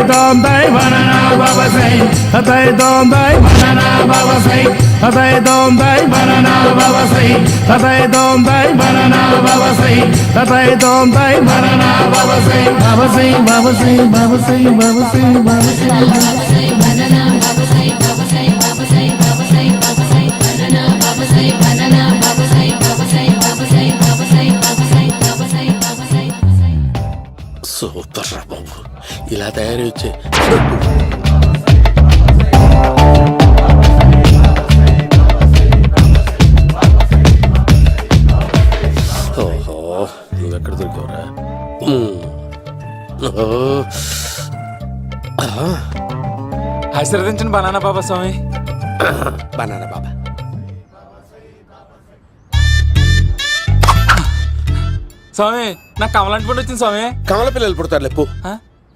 dom dai banana baba say tatai dom dai banana baba say tatai dom dai banana baba say tatai dom dai banana baba say tatai dom dai banana baba say baba say baba say baba say baba say baba say banana baba say baba say baba say baba say baba say banana baba say banana baba say baba say baba say baba say baba say baba say baba say super రా బాబు ఇలా తయారీ వచ్చే ఓహో నువ్వెక్కడ దొరికావురా ఆశీర్వదించండి banana బాబా స్వామి. Banana బాబా స్వామి నాకు కమలాంటి పండు వచ్చింది స్వామి. కమల పిల్లలు పుడతారు లేపు.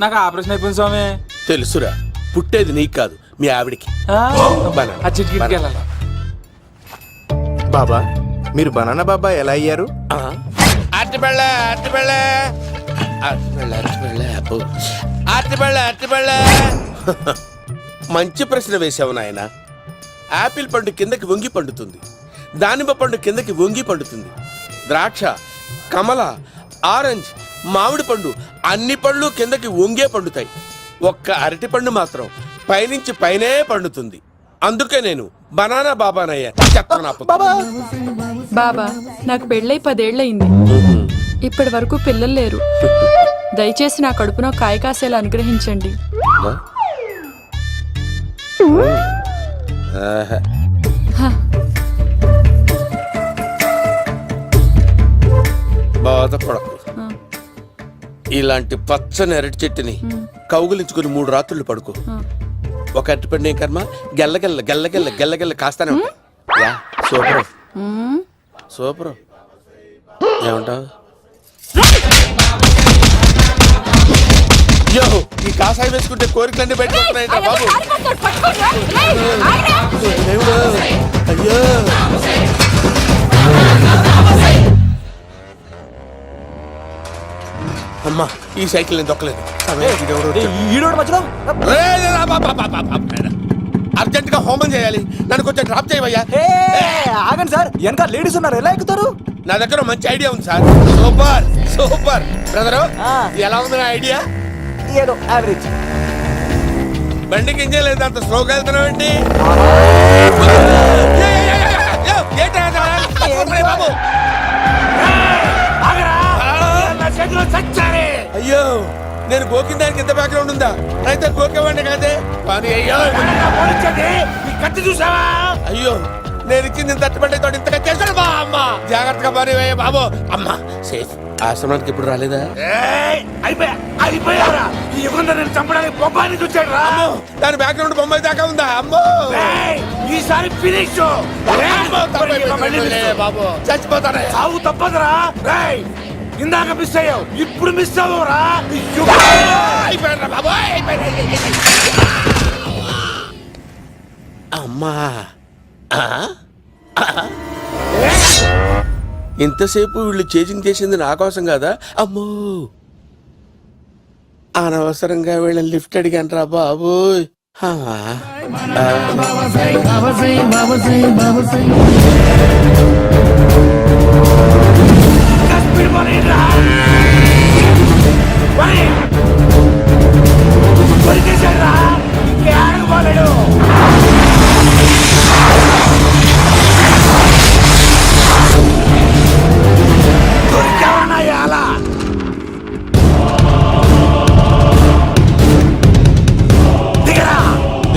నాకు ఆపరేషన్ అయిపోయింది స్వామి. తెలుసురా, పుట్టేది నీకు కాదు మీ ఆవిడికి. చిటికి వెళ్ళాలి. బాబా మీరు బనానా బాబా ఎలా అయ్యారు? మంచి ప్రశ్న వేసావు నాయన. ఆపిల్ పండు కిందకి వంగి పండుతుంది, దానిమ్మ పండు కిందకి వంగి పండుతుంది, ద్రాక్ష, కమల, ఆరెంజ్, మామిడి పండు అన్ని పళ్ళు కిందకి వంగే పండుతాయి. ఒక్క అరటి పండు మాత్రం పైనుంచి పైనే పండుతుంది. అందుకే నేను బనానా బాబానయ్యా. బాబా నాకు పెళ్ళై 10 ఏళ్ళయింది. ఇప్పటి వరకు పిల్లలు లేరు. దయచేసి నా కడుపునో కాయ కాసేలా అనుగ్రహించండి. బాధపడకు. ఇలాంటి పచ్చని అరటి చెట్టుని కౌగులించుకుని 3 రాత్రులు పడుకో. ఒక అరటి పండు ఏం కర్మ గెల్లగెల్ల గెల్లగెల్ల గెల్లగెల్ల కాస్తానే ఉంటాయి. Super super. ఏమంటావు? ఈ కాసాయి వేసుకుంటే కోరికలన్నీ బయటకు వస్తున్నాయంట బాబు. అయ్యో అమ్మా, ఈ సైకిల్ నేను దొక్కలేదు. అర్జెంట్ గా హోమం చేయాలి, నన్ను కొంచెం డ్రాప్ చేయవయ్యా. ఆగండి సార్, వెనక లేడీస్ ఉన్నారు, ఎలా ఎక్కుతారు? నా దగ్గర మంచి ఐడియా ఉంది సార్. Super super brother. ఎలా ఉంది నా ఐడియా? ఏదో యావరేజ్. బండికి ఇంజన్ లేదు, అంత స్లోగా వెళ్తున్నావు ఏంటి? అయ్యో, నేను గోకిన దానికి ఎంత బ్యాక్గ్రౌండ్ ఉందా? అయితే గోకేవాడిని కాదే. అయ్యో కత్తి చూసావా? అయ్యో, నేను ఇచ్చింది తట్టుబడి తోటి ఇంతగా చేశాడు బా. అమ్మ జాగ్రత్తగా పని బాబు. అమ్మ సేఫ్. ఆశ్రమానికి ఇప్పుడు రాలేదా? దాని బ్యాక్గ్రౌండ్ బొమ్మాయి దాకా ఉందా? అమ్మో ఈసారి ఫినిష్ బాబు. చచ్చిపోతానే. సాగు తప్పదురా. ఇందాక మిస్ అయ్యావు, ఇప్పుడు మిస్ అవ్వరా? అమ్మా, ఇంతసేపు వీళ్ళు చేజింగ్ చేసింది నా కోసం కదా. అమ్మో, అనవసరంగా వీళ్ళని లిఫ్ట్ అడిగాను రా బాబు.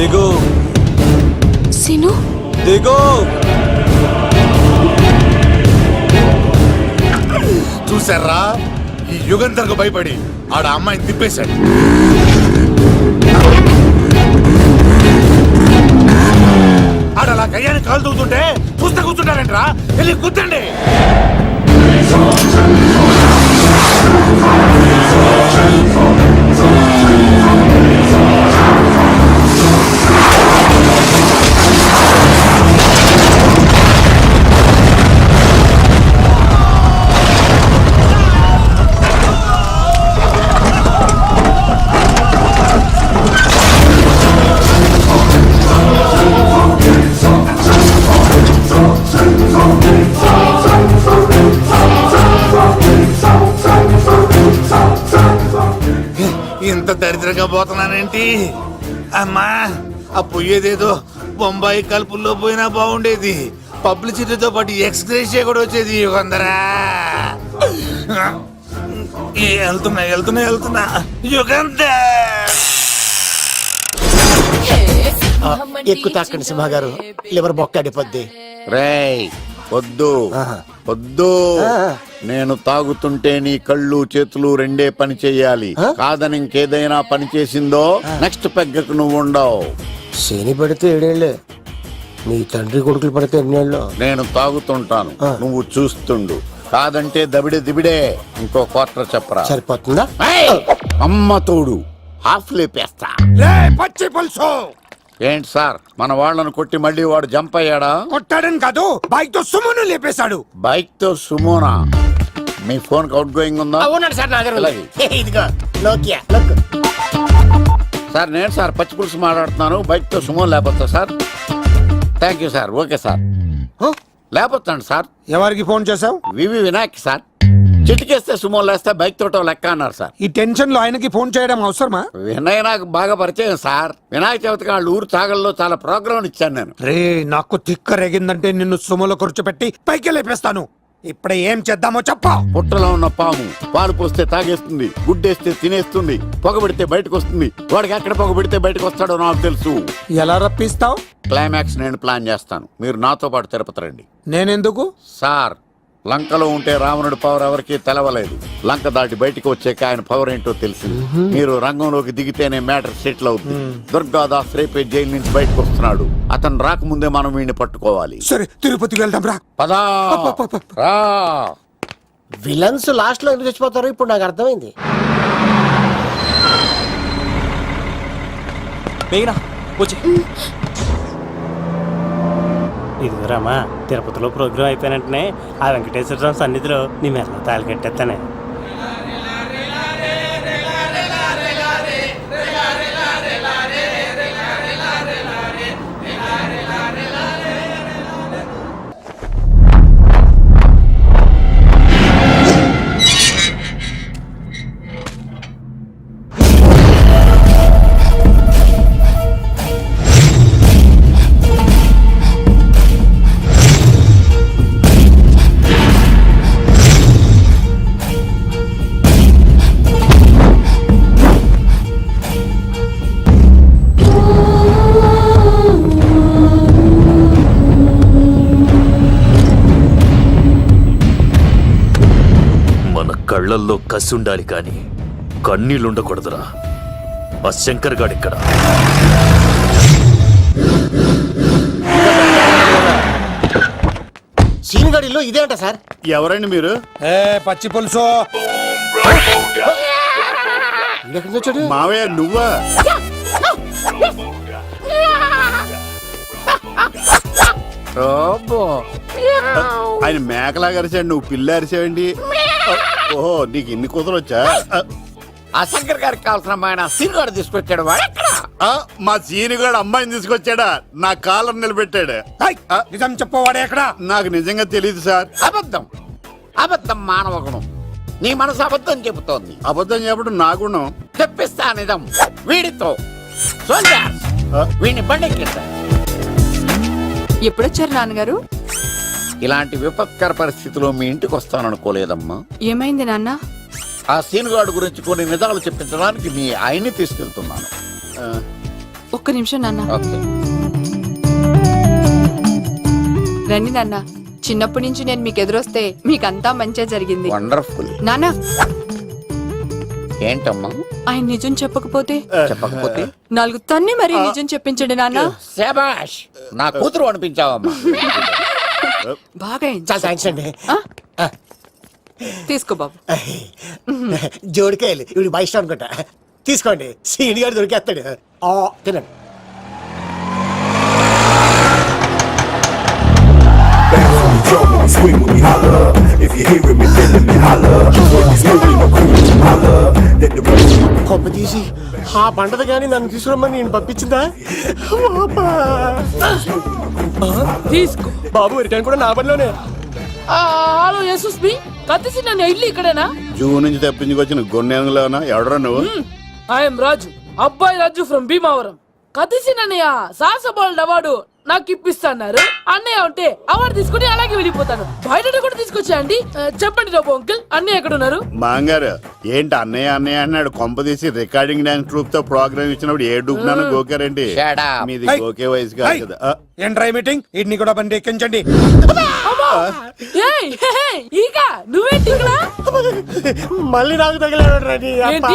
దిగు సిను, దిగు. చూసారా, ఈ యుగంధర్కు భయపడి ఆడ అమ్మాయిని తిప్పేశాడు. ఆడలా కయ్యాన్ని కాలు తూగుతుంటే చూస్తే కూర్చుంటారంటరా. వెళ్ళి కూర్చోండి. ఇంత దరిద్రంగా పోతున్నానేంటి? అమ్మా, ఆ పోయేదేదో బొంబాయి కలుపుల్లో పోయినా బాగుండేది. పబ్లిసిటీతో పాటు ఎక్స్గ్రేషియా కూడా వచ్చేది. యుగంధరా, వెళ్తున్నా యుగంధర్. ఎక్కువ తాకండి సింహ గారు, లివర్ బొక్క అడిపోద్ది. రేయ్ వద్దు వద్దు, నేను తాగుతుంటే నీ కళ్ళు చేతులు రెండే పని చెయ్యాలి. కాదని ఇంకేదైనా పని చేసిందో నెక్స్ట్ పెగ్గకు నువ్వు ఉండవు. శని పడితే 7 ఏళ్ళే, మీ తండ్రి కొడుకులు పడితే 8 ఏళ్ళు. నేను తాగుతుంటాను, నువ్వు చూస్తుండు. కాదంటే దబిడే దిబిడే. ఇంకో క్వార్టర్ చెప్పరా. సరిపోతుందా? ఏయ్! అమ్మ తోడు హాఫ్ లేపేస్తా. పచ్చి పులుసు ఏంటి సార్, మన వాళ్ళను కొట్టి మళ్ళీ వాడు జంప్ అయ్యాడా? కొట్టాడని కాదు, బైక్ తో సుమ్మును లేపేశాడు. బైక్ తో సుమోనా? మీ ఫోన్ అవుట్ గోయింగ్ ఉందా? అవునండి సార్, నా దగ్గర ఉంది. అలాగే. ఇదిగో నోకియా లోక్. సార్ నేను సార్ పచ్చి పులుసు మాట్లాడుతున్నాను. బైక్ తో సుమో లేకపోతా sir. Thank you sir. Okay sir, లేకపోతాను సార్. ఎవరికి ఫోన్ చేసావు? VV Vinayak sir. చిటికేస్తే సుమో లేస్తే బైక్ తోటో లెక్క అన్నారు సార్. ఈ టెన్షన్ లో ఆయనకి ఫోన్ చేయడం అవసరమా? వినయ్ నాకు బాగా పరిచయం సార్. వినాయక చవితికి వాళ్ళ ఊరు చాగల్లో చాలా ప్రోగ్రాం ఇచ్చాను నేను. రే, నాకు తిక్క రేగిందంటే నిన్ను సుమలో కూర్చోపెట్టి పైకి లేపేస్తాను. ఇప్పుడే ఏం చేద్దామో చెప్పా. పుట్టలో ఉన్న పాము పాలు పోస్తే తాగేస్తుంది, గుడ్డేస్తే తినేస్తుంది, పొగబెడితే బయటకు వస్తుంది. వాడికి ఎక్కడ పొగబెడితే బయటకు వస్తాడో నాకు తెలుసు. ఎలా రప్పిస్తావు? క్లైమాక్స్ నేను ప్లాన్ చేస్తాను, మీరు నాతో పాటు తిరుపతి రండి. నేనెందుకు? సార్, లంకలో ఉంటే రావణుడి పవర్ ఎవరికి తెలవలేదు. లంక దాటి బయటికి వచ్చాక ఆయన పవర్ ఏంటో తెలిసింది. మీరు రంగంలోకి దిగితేనే మ్యాటర్ సెటిల్ అవుతుంది. దుర్గాదాస్ రేపే జైలు నుంచి బయటకు వస్తున్నాడు. అతను రాకముందే మనం వీడిని పట్టుకోవాలి. సరే, తిరుపతికి వెళ్దాం రా. పదా రా. విలన్స్ లాస్ట్ లో ఎందుకు చచ్చిపోతారు ఇప్పుడు నాకు అర్థమైంది. మేఘనా వచ్చి. ఇదిగోరామా, తిరుపతిలో ప్రోగ్రాం అయిపోయినట్టునే ఆ వెంకటేశ్వర స్వామి సన్నిధిలో నీ మెల్ల తాళి కట్టేస్తానే. కళ్ళల్లో కసి ఉండాలి కానీ కన్నీళ్ళుండకూడదురా. ఆ శంకర్ గాడిక్కడ. సీనిగడిలో ఇదే అంట సార్. ఎవరండి మీరు? పచ్చి పులుసు. ఎక్కడి నుంచి వచ్చాడు? మావయ్య నువ్వా? ఆయన మేకలాగా అరిచాడు, నువ్వు పిల్ల అరిచావండి. ఓహో, నీకు ఇన్ని కూతురు వచ్చా? ఆ శంకర్ గారికి కావాల్సిన అమ్మాయి సీనుగాడు తీసుకొచ్చాడు. మా సీనుగాడు అమ్మాయిని తీసుకొచ్చాడా? నా కాలర్ నిలబెట్టాడు. నిజం చెప్పవాడే ఎక్కడ? నాకు నిజంగా తెలియదు సార్. అబద్ధం, అబద్ధం మానవ గుణం. నీ మనసు అబద్ధం చెబుతోంది. అబద్ధం చెప్పడం నా గుణం. తెప్పిస్తా నిజం వీడితో. వీడిని బండెక్కిస్తా. ఎప్పుడొచ్చారు నాన్నగారు? ఇలాంటి విపత్కర పరిస్థితిలో మీ ఇంటికి వస్తాననుకోలేదమ్మా. ఏమైంది నాన్న? ఆ సీనుగాడు గురించి కొన్ని నిజాలు చెప్పించడానికి మీ ఆయన్ని తీసుకెళ్తున్నాను. ఒక్క నిమిషం నాన్న. ఓకే. రండి నాన్న. చిన్నప్పటి నుంచి నేను మీకు ఎదురొస్తే మీకంతా మంచిగా జరిగింది. వండర్ఫుల్. నాన్న, ఏంటమ్మా? ఆయన నిజం చెప్పకపోతే చెప్పకపోతే 4 తన్ని మరీ నిజం చెప్పించండి నాన్న. శభాష్, నా కూతురు అనిపించావమ్మా. బాగా అయింది. చాలా థ్యాంక్స్ అండి. తీసుకో బాబు. జోడికాయలు ఇవి బాగా ఇష్టం అనుకుంటా. తీసుకోండి, సీనియర్ దొరికేస్తాడు. తినండి. కొమ్మ తీసి ఆ పంటది కానీ నన్ను తీసుకురమ్మని నేను పంపించిందా? తీసుకో బాబు, రిటర్న్ కూడా నా పనిలోనే. హలో యశస్వి, కత్తిసి నన్ను ఇల్లు ఇక్కడేనా? జూ నుంచి తప్పించుకొచ్చిన గొన్నెంగులోనా? ఎవడరా నువ్వు? ఐఎమ్ రాజు, అబ్బాయి రాజు ఫ్రమ్ భీమావరం. కదిసినన్నయ్య సాహస బాలుడు అవార్డు నాకు ఇప్పిస్తాన్నారు. అన్నయ్య ఉంటే అవార్డు తీసుకుని అలాగే వెళ్ళిపోతాను. బయట కూడా తీసుకొచ్చాయండి. చెప్పండి రాబు అంకుల్, అన్నయ్య ఎక్కడ ఉన్నారు? మాంగారు ఏంటి అన్నయ్య అన్నయ్య అన్నాడు కొంపదీసి రికార్డింగ్ డాన్స్ ట్రూప్ తో ప్రోగ్రామ్ ఇచ్చినప్పుడు ఏ డూబ్నాను గోకారండి. మీది గోకే వయసు కాదు కదా. ఏంట్రై మీటింగ్ ఇడ్ని కూడా బండి ఎక్కించండి. ఏయ్, హే, హే, ఈగ నువ్వేంటి ఇక్కడ? మళ్ళీ నాకు తగిలాడు ఏంటి?